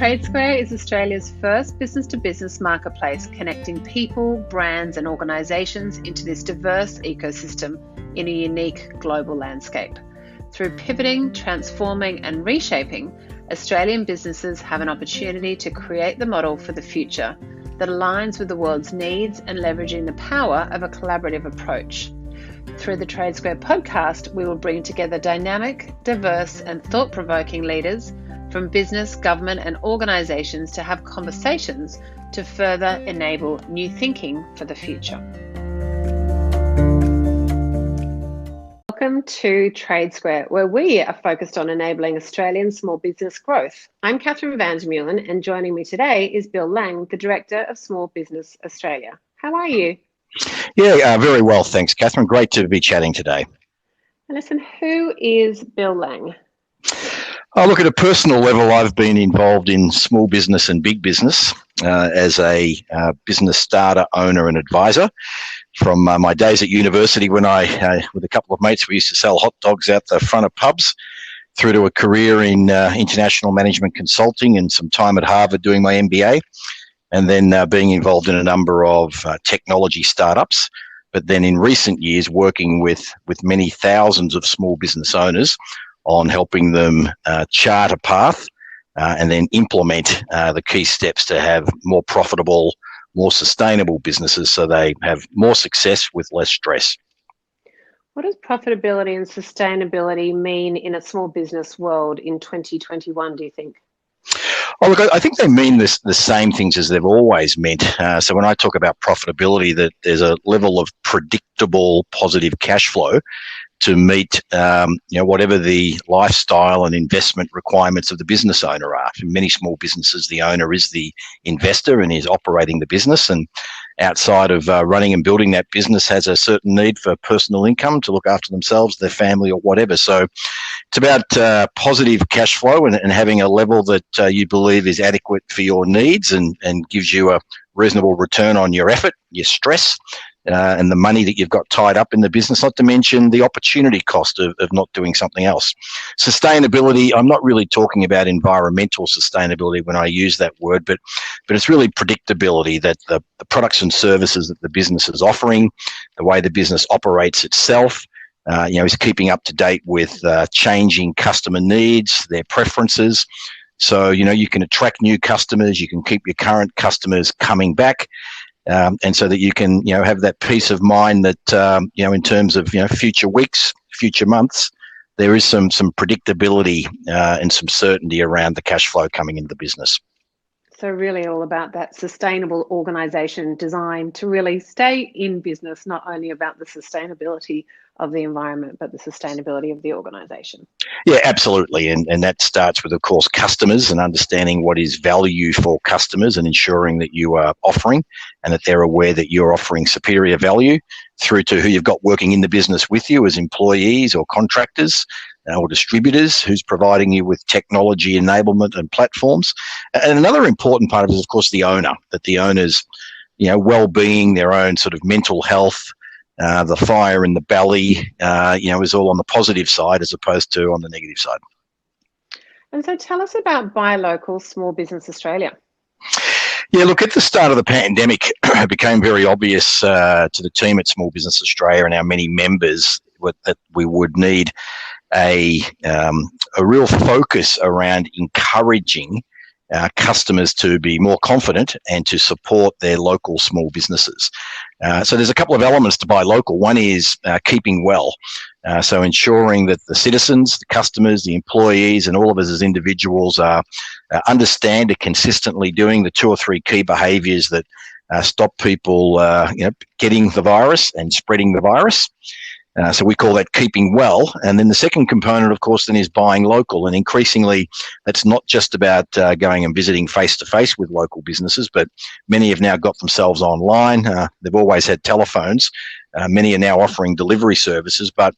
TradeSquare is Australia's first business-to-business marketplace connecting people, brands and organisations into this diverse ecosystem in a unique global landscape. Through pivoting, transforming and reshaping, Australian businesses have an opportunity to create the model for the future that aligns with the world's needs and leveraging the power of a collaborative approach. Through the TradeSquare podcast, we will bring together dynamic, diverse and thought-provoking leaders from business, government and organisations to have conversations to further enable new thinking for the future. Welcome to TradeSquare, where we are focused on enabling Australian small business growth. I'm Catherine Vandermeulen, and joining me today is Bill Lang, the Director of Small Business Australia. How are you? Yeah, very well, thanks, Catherine. Great to be chatting today. And listen, who is Bill Lang? Oh, look, at a personal level, I've been involved in small business and big business as a business starter, owner and advisor. From my days at university when with a couple of mates, we used to sell hot dogs out the front of pubs, through to a career in international management consulting and some time at Harvard doing my MBA, and then being involved in a number of technology startups. But then in recent years, working with many thousands of small business owners on helping them chart a path and then implement the key steps to have more profitable, more sustainable businesses so they have more success with less stress. What does profitability and sustainability mean in a small business world in 2021, do you think? Oh, look, I think they mean the same things as they've always meant. So when I talk about profitability, that there's a level of predictable positive cash flow to meet whatever the lifestyle and investment requirements of the business owner are. In many small businesses, the owner is the investor and is operating the business, and outside of running and building that business has a certain need for personal income to look after themselves, their family or whatever. So it's about positive cash flow and having a level that you believe is adequate for your needs and gives you a reasonable return on your effort, your stress, and the money that you've got tied up in the business, not to mention the opportunity cost of not doing something else. Sustainability, I'm not really talking about environmental sustainability when I use that word, but it's really predictability, that the products and services that the business is offering, the way the business operates itself, is keeping up to date with changing customer needs, their preferences. So, you can attract new customers, you can keep your current customers coming back. And so that you can, have that peace of mind that, in terms of, future weeks, future months, there is some predictability and some certainty around the cash flow coming into the business. So really all about that sustainable organisation designed to really stay in business, not only about the sustainability of the environment, but the sustainability of the organisation. Yeah, absolutely. And that starts with, of course, customers and understanding what is value for customers and ensuring that you are offering and that they're aware that you're offering superior value, through to who you've got working in the business with you as employees or contractors or distributors, who's providing you with technology enablement and platforms. And another important part of it is, of course, the owner, that the owner's, well-being, their own sort of mental health, the fire in the belly, is all on the positive side as opposed to on the negative side. And so tell us about Buy Local Small Business Australia. Yeah, look, at the start of the pandemic, it became very obvious to the team at Small Business Australia and our many members that we would need a real focus around encouraging customers to be more confident and to support their local small businesses. So there's a couple of elements to Buy Local. One is keeping well. So ensuring that the citizens, the customers, the employees, and all of us as individuals understand and consistently doing the 2 or 3 key behaviours that stop people, getting the virus and spreading the virus. So we call that keeping well. And then the second component, of course, then is buying local. And increasingly, that's not just about going and visiting face-to-face with local businesses, but many have now got themselves online. They've always had telephones. Many are now offering delivery services, but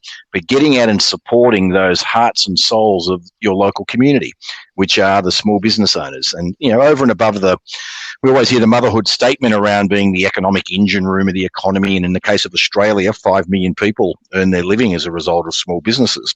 getting out and supporting those hearts and souls of your local community, which are the small business owners. And, over and above we always hear the motherhood statement around being the economic engine room of the economy. And in the case of Australia, 5 million people earn their living as a result of small businesses.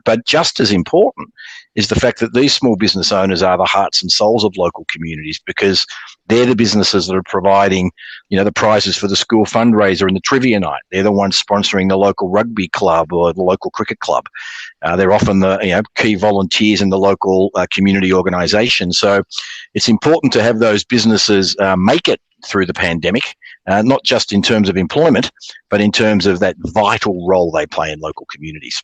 But just as important is the fact that these small business owners are the hearts and souls of local communities, because they're the businesses that are providing, the prizes for the school fundraiser and the trivia night. They're the ones sponsoring the local rugby club or the local cricket club. They're often the key volunteers in the local community organisation. So it's important to have those businesses make it through the pandemic, not just in terms of employment, but in terms of that vital role they play in local communities.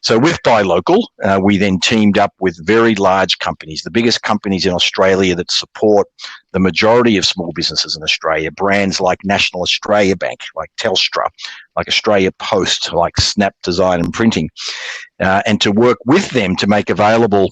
So with Buy Local, we then teamed up with very large companies, the biggest companies in Australia that support the majority of small businesses in Australia, brands like National Australia Bank, like Telstra, like Australia Post, like Snap Design and Printing, and to work with them to make available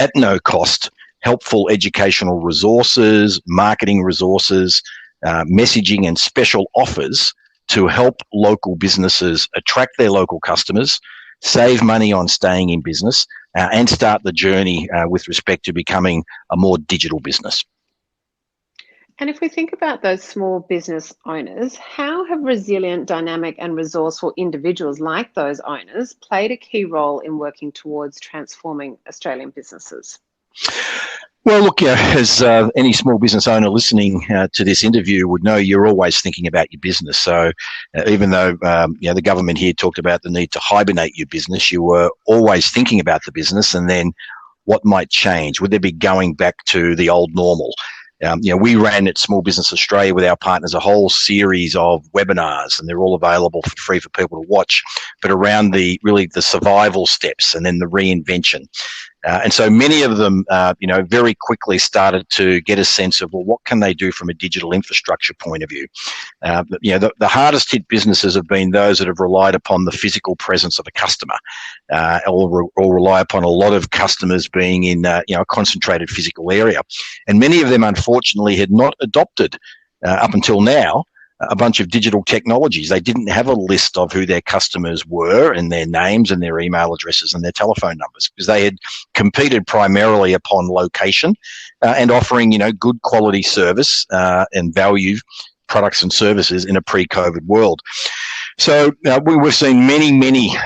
at no cost helpful educational resources, marketing resources, messaging and special offers to help local businesses attract their local customers, save money on staying in business, and start the journey with respect to becoming a more digital business. And if we think about those small business owners, how have resilient, dynamic and resourceful individuals like those owners played a key role in working towards transforming Australian businesses? Well, look, as any small business owner listening to this interview would know, you're always thinking about your business. So even though the government here talked about the need to hibernate your business, you were always thinking about the business and then what might change. Would there be going back to the old normal? We ran at Small Business Australia with our partners a whole series of webinars, and they're all available for free for people to watch, but around the survival steps and then the reinvention. And so many of them, very quickly started to get a sense of, well, what can they do from a digital infrastructure point of view? The hardest hit businesses have been those that have relied upon the physical presence of a customer, or rely upon a lot of customers being in, a concentrated physical area. And many of them, unfortunately, had not adopted, up until now, a bunch of digital technologies. They didn't have a list of who their customers were and their names and their email addresses and their telephone numbers, because they had competed primarily upon location and offering, good quality service and value products and services in a pre-COVID world. So we've seen many,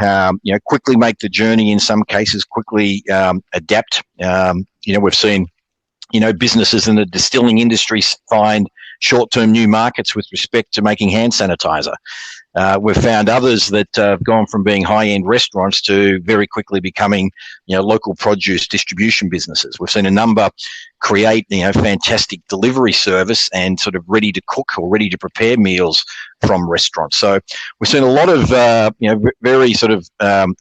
quickly make the journey, in some cases quickly adapt. We've seen, businesses in the distilling industry find short-term new markets with respect to making hand sanitizer. We've found others that have gone from being high-end restaurants to very quickly becoming, local produce distribution businesses. We've seen a number create, fantastic delivery service and sort of ready to cook or ready to prepare meals from restaurants. So we've seen a lot of, very sort of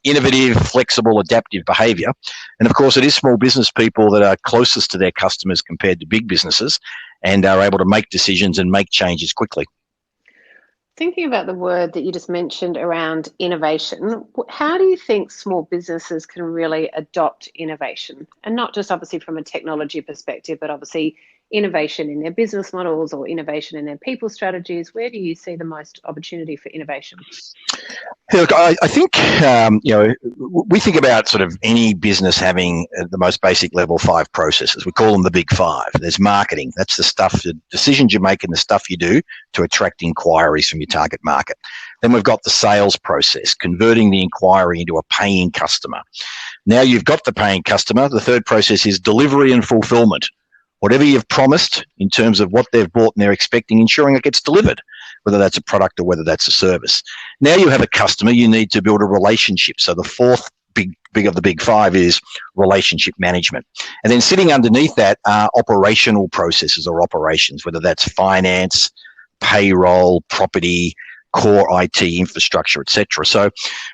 innovative, flexible, adaptive behaviour. And of course, it is small business people that are closest to their customers compared to big businesses, and are able to make decisions and make changes quickly. Thinking about the word that you just mentioned around innovation, how do you think small businesses can really adopt innovation? And not just obviously from a technology perspective, but obviously innovation in their business models or innovation in their people strategies. Where do you see the most opportunity for innovation? Hey, look, I think, we think about sort of any business having the most basic level 5 processes. We call them the big 5. There's marketing. That's the stuff, the decisions you make and the stuff you do to attract inquiries from your target market. Then we've got the sales process, converting the inquiry into a paying customer. Now you've got the paying customer. The third process is delivery and fulfillment. Whatever you've promised in terms of what they've bought and they're expecting, ensuring it gets delivered, whether that's a product or whether that's a service. Now you have a customer, you need to build a relationship. So the fourth big of the big 5 is relationship management. And then sitting underneath that are operational processes or operations, whether that's finance, payroll, property, core IT infrastructure, etc. So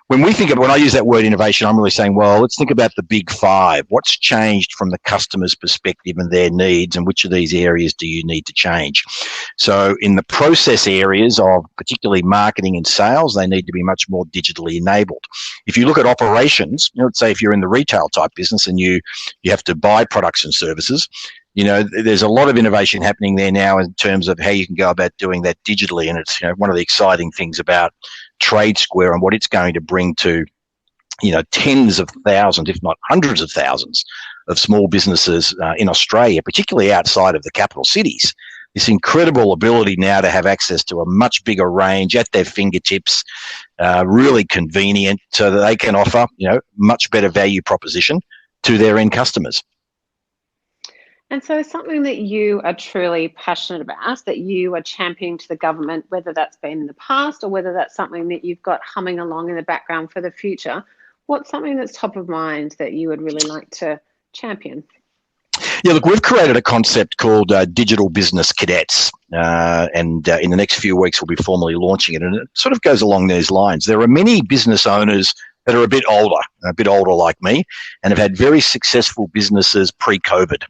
when I use that word innovation, I'm really saying, well, let's think about the big 5. What's changed from the customer's perspective and their needs, and which of these areas do you need to change? So in the process areas of particularly marketing and sales, they need to be much more digitally enabled. If you look at operations, let's say if you're in the retail type business and you have to buy products and services, there's a lot of innovation happening there now in terms of how you can go about doing that digitally. And it's, one of the exciting things about TradeSquare and what it's going to bring to, tens of thousands, if not hundreds of thousands of small businesses in Australia, particularly outside of the capital cities, this incredible ability now to have access to a much bigger range at their fingertips, really convenient, so that they can offer, much better value proposition to their end customers. And so something that you are truly passionate about, that you are championing to the government, whether that's been in the past or whether that's something that you've got humming along in the background for the future, what's something that's top of mind that you would really like to champion? Yeah, look, we've created a concept called Digital Business Cadets, and in the next few weeks we'll be formally launching it, and it sort of goes along these lines. There are many business owners that are a bit older like me, and have had very successful businesses pre-COVID.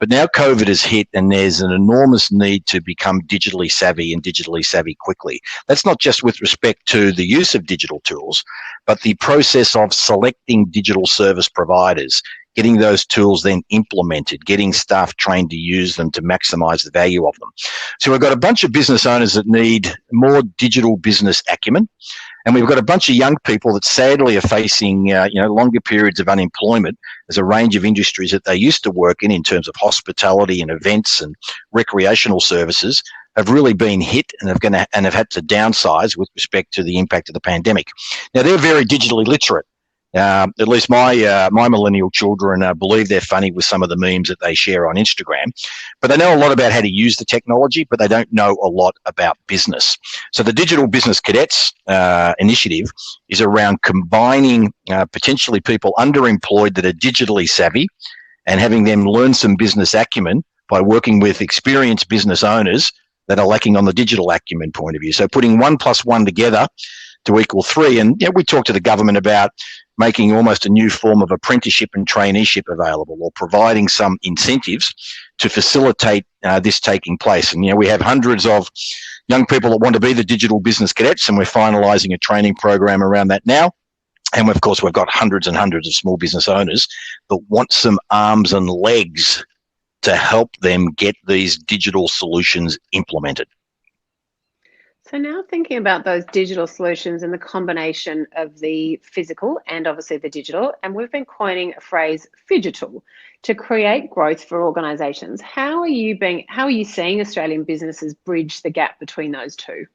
But now COVID has hit and there's an enormous need to become digitally savvy and digitally savvy quickly. That's not just with respect to the use of digital tools, but the process of selecting digital service providers, getting those tools then implemented, getting staff trained to use them to maximize the value of them. So we've got a bunch of business owners that need more digital business acumen. And we've got a bunch of young people that sadly are facing, longer periods of unemployment. There's a range of industries that they used to work in terms of hospitality and events and recreational services have really been hit and have had to downsize with respect to the impact of the pandemic. Now, they're very digitally literate. At least my millennial children believe they're funny with some of the memes that they share on Instagram, but they know a lot about how to use the technology, but they don't know a lot about business. So the Digital Business Cadets initiative is around combining potentially people underemployed that are digitally savvy and having them learn some business acumen by working with experienced business owners that are lacking on the digital acumen point of view. So putting 1 + 1 together to equal 3. And we talk to the government about making almost a new form of apprenticeship and traineeship available, or providing some incentives to facilitate this taking place. And, we have hundreds of young people that want to be the Digital Business Cadets, and we're finalising a training program around that now. And, of course, we've got hundreds and hundreds of small business owners that want some arms and legs to help them get these digital solutions implemented. So now thinking about those digital solutions and the combination of the physical and obviously the digital, and we've been coining a phrase "phygital" to create growth for organisations. How are you seeing Australian businesses bridge the gap between those two?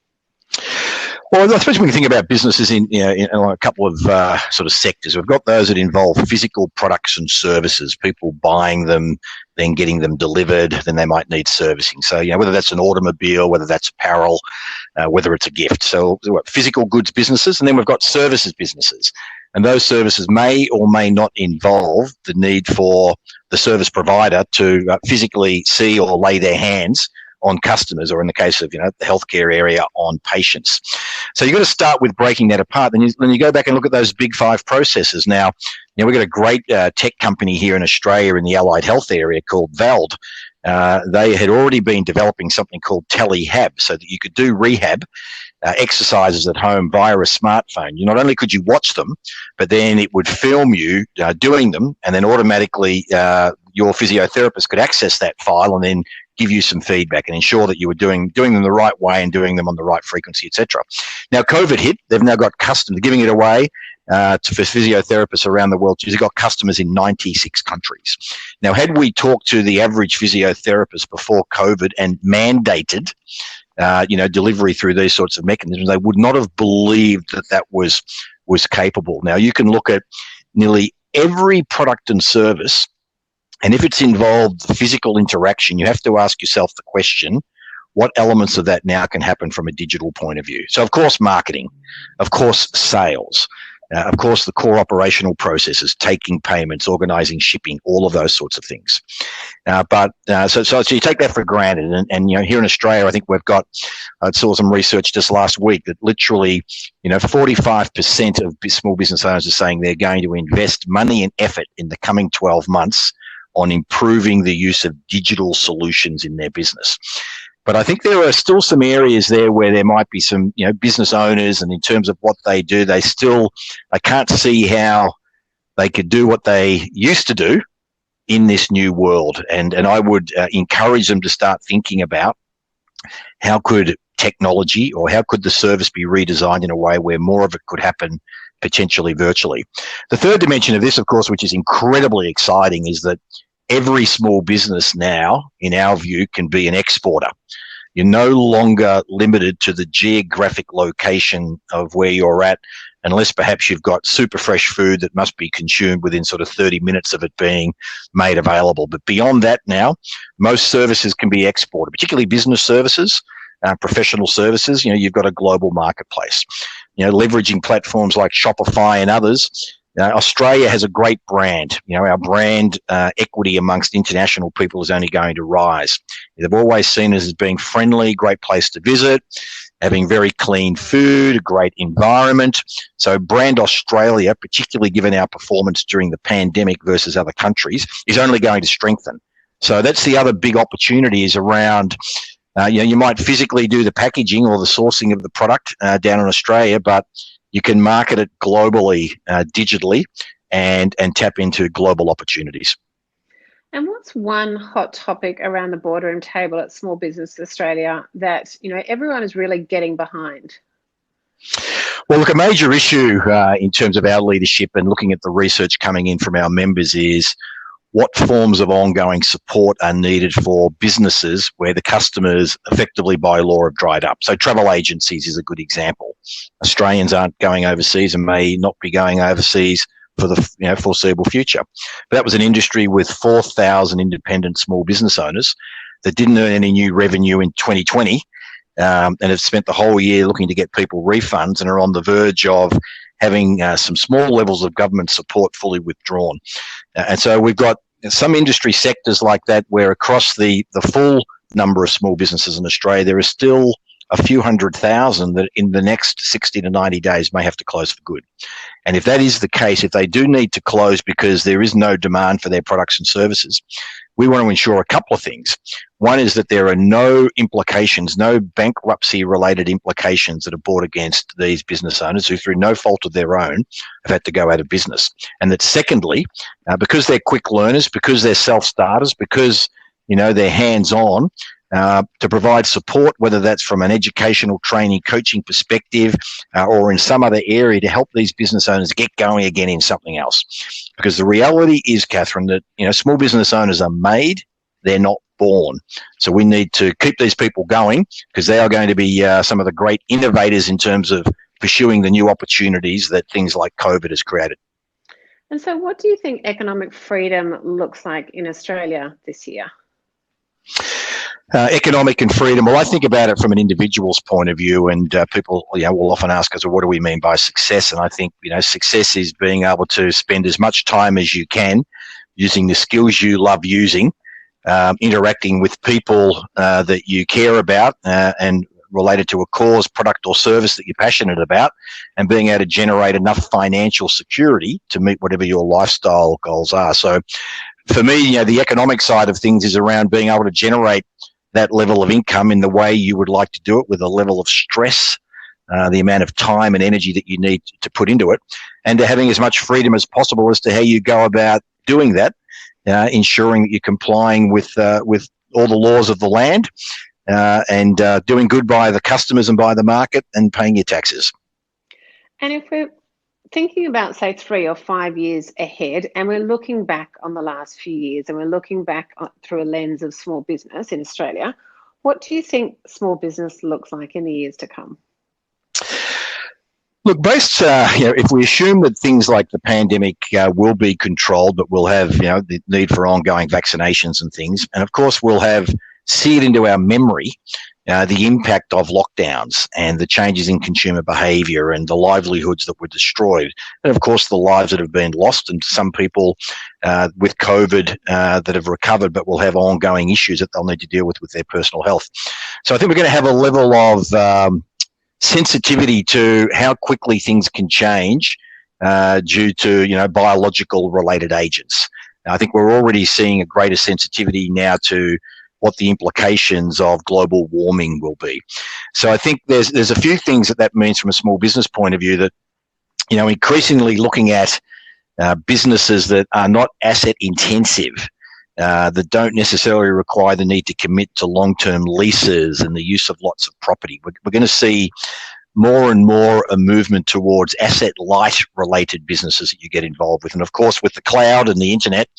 Well, I suppose we can think about businesses in a couple of sort of sectors. We've got those that involve physical products and services, people buying them, then getting them delivered, then they might need servicing. So, whether that's an automobile, whether that's apparel, whether it's a gift. So, physical goods businesses, and then we've got services businesses. And those services may or may not involve the need for the service provider to physically see or lay their hands on customers, or in the case of the healthcare area, on patients. So you've got to start with breaking that apart. Then you go back and look at those big 5 processes. Now, we've got a great tech company here in Australia in the allied health area called Vald. They had already been developing something called telehab, so that you could do rehab exercises at home via a smartphone. Not only could you watch them, but then it would film you doing them, and then automatically your physiotherapist could access that file and then give you some feedback and ensure that you were doing them the right way and doing them on the right frequency, etc. Now, COVID hit. They've now got customers giving it away for physiotherapists around the world. They've got customers in 96 countries. Now, had we talked to the average physiotherapist before COVID and mandated delivery through these sorts of mechanisms, they would not have believed that was capable. Now, you can look at nearly every product and service, and if it's involved physical interaction, you have to ask yourself the question, what elements of that now can happen from a digital point of view? So, of course, marketing, of course, sales, of course, the core operational processes, taking payments, organising shipping, all of those sorts of things. So you take that for granted. And here in Australia, I think I saw some research just last week that literally, 45% of small business owners are saying they're going to invest money and effort in the coming 12 months on improving the use of digital solutions in their business. But I think there are still some areas there where there might be some, business owners, and in terms of what they do, I can't see how they could do what they used to do in this new world. And I would encourage them to start thinking about how could technology, or how could the service be redesigned in a way where more of it could happen potentially virtually. The third dimension of this, of course, which is incredibly exciting, is that every small business now, in our view, can be an exporter. You're no longer limited to the geographic location of where you're at, unless perhaps you've got super fresh food that must be consumed within sort of 30 minutes of it being made available. But beyond that now, most services can be exported, particularly business services, professional services. You've got a global marketplace. Leveraging platforms like Shopify and others. Australia has a great brand. Our brand equity amongst international people is only going to rise. They've always seen us as being friendly, great place to visit, having very clean food, a great environment. So brand Australia, particularly given our performance during the pandemic versus other countries, is only going to strengthen. So that's the other big opportunity is around, you might physically do the packaging or the sourcing of the product down in Australia, but you can market it globally, digitally, and tap into global opportunities. And what's one hot topic around the boardroom table at Small Business Australia that everyone is really getting behind? Well, look, a major issue in terms of our leadership and looking at the research coming in from our members is what forms of ongoing support are needed for businesses where the customers effectively by law have dried up. So travel agencies is a good example. Australians aren't going overseas and may not be going overseas for the foreseeable future. But that was an industry with 4,000 independent small business owners that didn't earn any new revenue in 2020 and have spent the whole year looking to get people refunds and are on the verge of having some small levels of government support fully withdrawn. And so we've got some industry sectors like that where across the full number of small businesses in Australia, there is still a few 100,000 that in the next 60 to 90 days may have to close for good. And if that is the case, if they do need to close because there is no demand for their products and services, we want to ensure a couple of things. One is that there are no implications, no bankruptcy-related implications that are brought against these business owners who, through no fault of their own, have had to go out of business. And that secondly, because they're quick learners, because they're self-starters, because, they're hands-on, to provide support, whether that's from an educational training, coaching perspective, or in some other area to help these business owners get going again in something else. Because the reality is, Catherine, that small business owners are made, they're not born. So we need to keep these people going because they are going to be some of the great innovators in terms of pursuing the new opportunities that things like COVID has created. And so what do you think economic freedom looks like in Australia this year? Economic and freedom. Well, I think about it from an individual's point of view, and people, will often ask us, well, what do we mean by success? And I think, success is being able to spend as much time as you can using the skills you love using, interacting with people that you care about and related to a cause, product or service that you're passionate about, and being able to generate enough financial security to meet whatever your lifestyle goals are. So for me, the economic side of things is around being able to generate that level of income in the way you would like to do it with a level of stress, the amount of time and energy that you need to put into it, and to having as much freedom as possible as to how you go about doing that, ensuring that you're complying with all the laws of the land and doing good by the customers and by the market and paying your taxes. And if we're thinking about, say, 3 or 5 years ahead, and we're looking back on the last few years and we're looking back through a lens of small business in Australia, what do you think small business looks like in the years to come? Look, based, if we assume that things like the pandemic will be controlled, but we'll have, the need for ongoing vaccinations and things, and of course we'll have seared into our memory the impact of lockdowns and the changes in consumer behaviour and the livelihoods that were destroyed, and of course the lives that have been lost, and some people with COVID that have recovered but will have ongoing issues that they'll need to deal with their personal health. So I think we're going to have a level of sensitivity to how quickly things can change due to biological related agents. Now, I think we're already seeing a greater sensitivity now to what the implications of global warming will be. So I think there's a few things that means from a small business point of view that, increasingly looking at businesses that are not asset intensive, that don't necessarily require the need to commit to long-term leases and the use of lots of property. We're going to see more and more a movement towards asset light related businesses that you get involved with. And of course, with the cloud and the internet,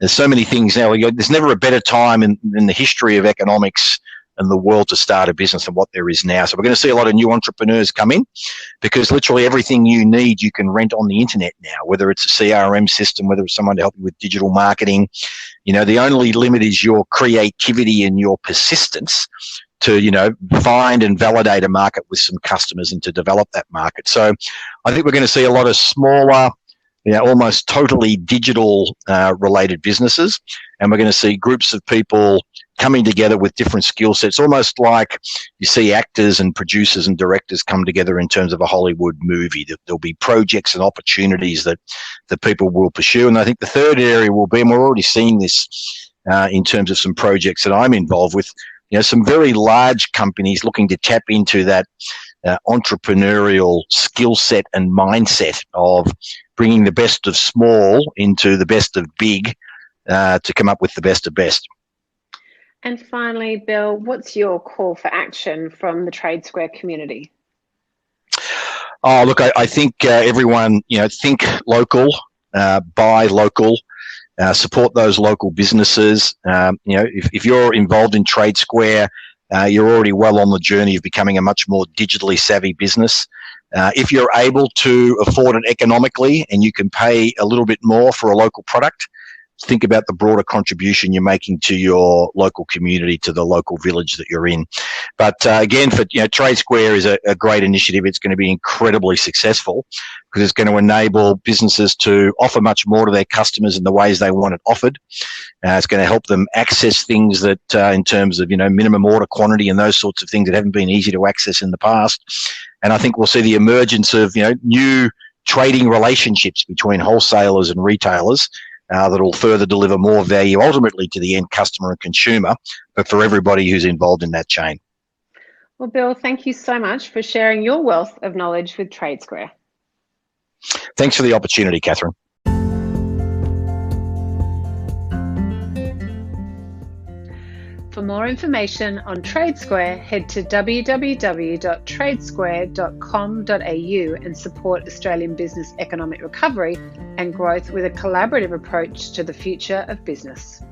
There's so many things now. There's never a better time in the history of economics and the world to start a business than what there is now. So we're going to see a lot of new entrepreneurs come in, because literally everything you need, you can rent on the internet now, whether it's a CRM system, whether it's someone to help you with digital marketing. The only limit is your creativity and your persistence to, find and validate a market with some customers and to develop that market. So I think we're going to see a lot of smaller, almost totally digital related businesses. And we're going to see groups of people coming together with different skill sets, almost like you see actors and producers and directors come together in terms of a Hollywood movie. There'll be projects and opportunities that the people will pursue. And I think the third area will be, and we're already seeing this in terms of some projects that I'm involved with, some very large companies looking to tap into that entrepreneurial skill set and mindset of bringing the best of small into the best of big to come up with the best of best. And finally, Bill, what's your call for action from the TradeSquare community? Oh, look, I think everyone, think local, buy local, support those local businesses. If you're involved in TradeSquare, you're already well on the journey of becoming a much more digitally savvy business. If you're able to afford it economically and you can pay a little bit more for a local product, think about the broader contribution you're making to your local community, to the local village that you're in. But again, for TradeSquare is a great initiative. It's going to be incredibly successful because it's going to enable businesses to offer much more to their customers in the ways they want it offered. It's going to help them access things that, in terms of minimum order quantity and those sorts of things that haven't been easy to access in the past. And I think we'll see the emergence of new trading relationships between wholesalers and retailers. That will further deliver more value ultimately to the end customer and consumer, but for everybody who's involved in that chain. Well, Bill, thank you so much for sharing your wealth of knowledge with TradeSquare. Thanks for the opportunity, Catherine. For more information on TradeSquare, head to www.tradesquare.com.au and support Australian business economic recovery and growth with a collaborative approach to the future of business.